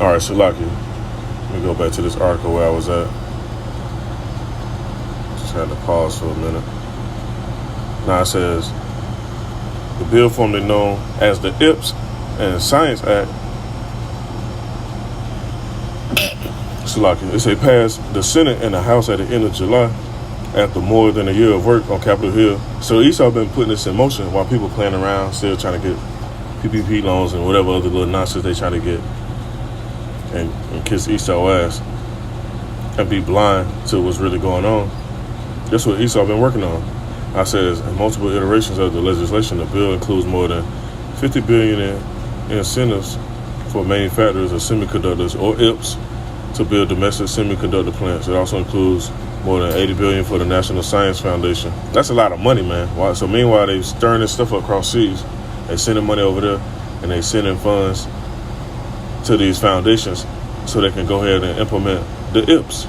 All right, Shalaki. Let me go back to this article where I was at. Just had to pause for a minute. Now it says, the bill formerly known as the IPS and Science Act, Shalaki, it passed the Senate and the House at the end of July after more than a year of work on Capitol Hill. So Esau been putting this in motion while people playing around, still trying to get PPP loans and whatever other little nonsense they trying to get, and kiss Esau ass and be blind to what's really going on. That's what Esau been working on. I says in multiple iterations of the legislation, the bill includes more than $50 billion in incentives for manufacturers of semiconductors, or IPS, to build domestic semiconductor plants. It also includes more than $80 billion for the National Science Foundation. That's a lot of money, man. So meanwhile, they stirring this stuff across seas. They sending money over there, and they sending funds to these foundations so they can go ahead and implement the IPS.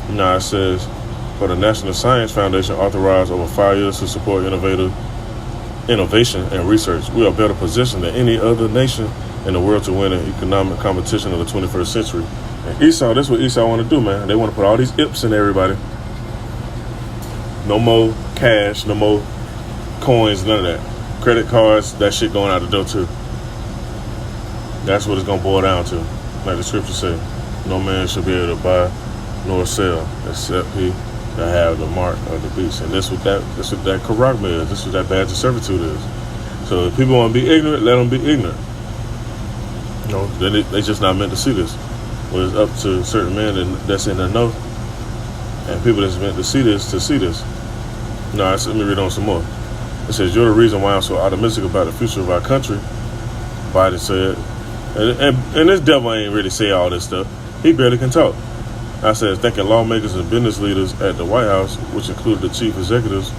Now it says, for the National Science Foundation authorized over 5 years to support innovation and research. We are better positioned than any other nation in the world to win an economic competition of the 21st century. And Esau, that's what Esau want to do, man. They want to put all these IPS in everybody. No more cash, no more coins, none of that. Credit cards, that shit going out the door too. That's what it's going to boil down to. Like the scripture say, no man should be able to buy nor sell except he that have the mark of the beast. And this what that karagma is. This is what that badge of servitude is. So if people want to be ignorant, let them be ignorant. You know, then they just not meant to see this. Well, it's up to certain men that's in the know, and people that's meant to see this. No, let me read on some more. It says, you're the reason why I'm so optimistic about the future of our country, Biden said. And this devil ain't really say all this stuff. He barely can talk. I said, thanking lawmakers and business leaders at the White House, which included the chief executives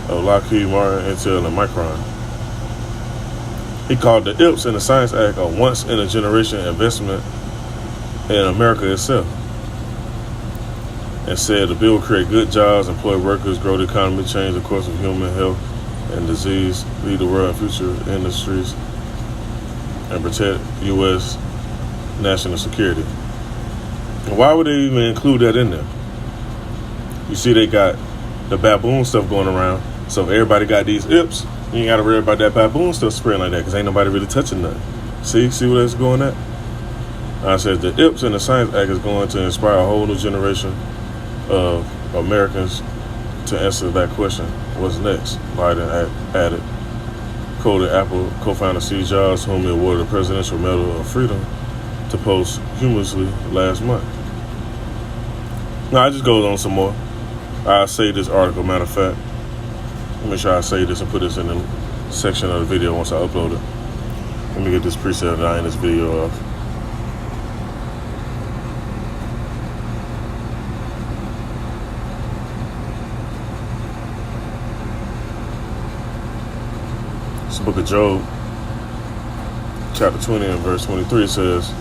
of Lockheed Martin, Intel, and Micron. He called the IPS and the Science Act a once-in-a-generation investment in America itself, and said the bill will create good jobs, employ workers, grow the economy, change the course of human health and disease, lead the world in future industries, and protect U.S. national security. And why would they even include that in there? You see, they got the baboon stuff going around. So if everybody got these IPS, you ain't got to worry about that baboon stuff spreading like that, because ain't nobody really touching nothing. See where that's going at? I said the IPS and the Science Act is going to inspire a whole new generation of Americans to answer that question. What's next? Biden added. Quoted Apple co-founder Steve Jobs, whom he awarded the Presidential Medal of Freedom to posthumously last month. Now, I just goes on some more. I'll say this article, matter of fact. Make sure I say this and put this in the section of the video once I upload it. Let me get this preset that I in this video off. It's the book of Job, chapter 20 and verse 23. It says,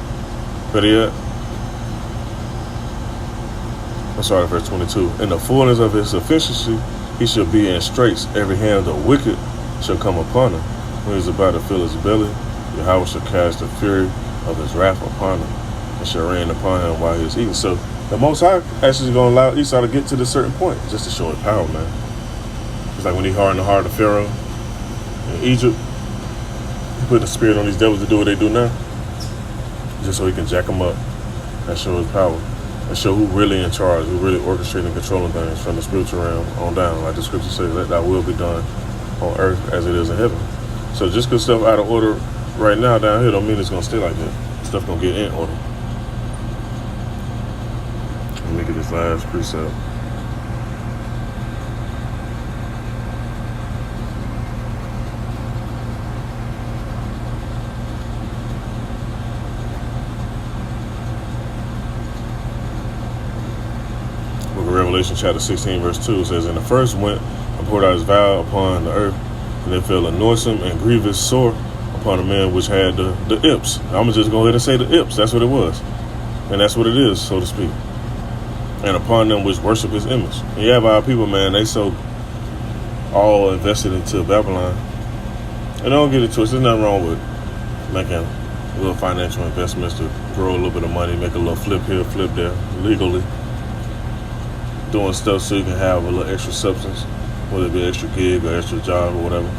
verse 22. In the fullness of his sufficiency, he shall be in straits. Every hand of the wicked shall come upon him. When he's about to fill his belly, Yahweh shall cast the fury of his wrath upon him, and shall rain upon him while he is eating. So the Most High actually is going to allow Esau to get to this certain point, just to show his power, man. It's like when he hardened the heart of Pharaoh in Egypt, he put the spirit on these devils to do what they do now, just so he can jack them up and show his power. And show who really in charge, who really orchestrating and controlling things from the spiritual realm on down. Like the scripture says, let thy will be done on earth as it is in heaven. So just because stuff out of order right now down here don't mean it's going to stay like that. Stuff going to get in order. Let me get this last precept. Revelation chapter 16 verse 2 says, and the first went and poured out his vial upon the earth, and it fell a noisome and grievous sore upon the man which had the IPS. I'm gonna just go ahead and say the IPS. That's what it was, and that's what it is, so to speak. And upon them which worship his image. And you have our people, man, they so all invested into Babylon. And don't get it twisted, there's nothing wrong with making little financial investments to grow a little bit of money, make a little flip here, flip there, legally. Doing stuff so you can have a little extra substance, whether it be an extra gig or extra job or whatever.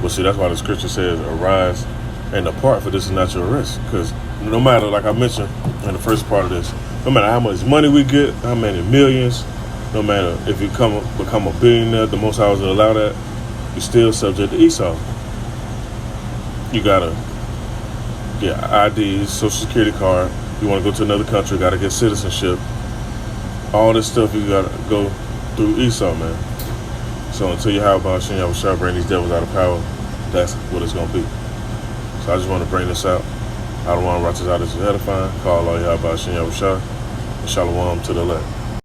But see, that's why the scripture says, arise and depart, for this is not your rest. Because no matter, like I mentioned in the first part of this, no matter how much money we get, how many millions, no matter if you become a billionaire, the Most High will allow that, you're still subject to Esau. You gotta get IDs, social security card. You want to go to another country, gotta get citizenship. All this stuff you gotta go through Esau, man. So until you have Hashem Yahushua bring these devils out of power, that's what it's gonna be. So I just want to bring this out. I don't want to write this out as edifying. Call all Yahweh Hashem Yahushua. Shalom to the left.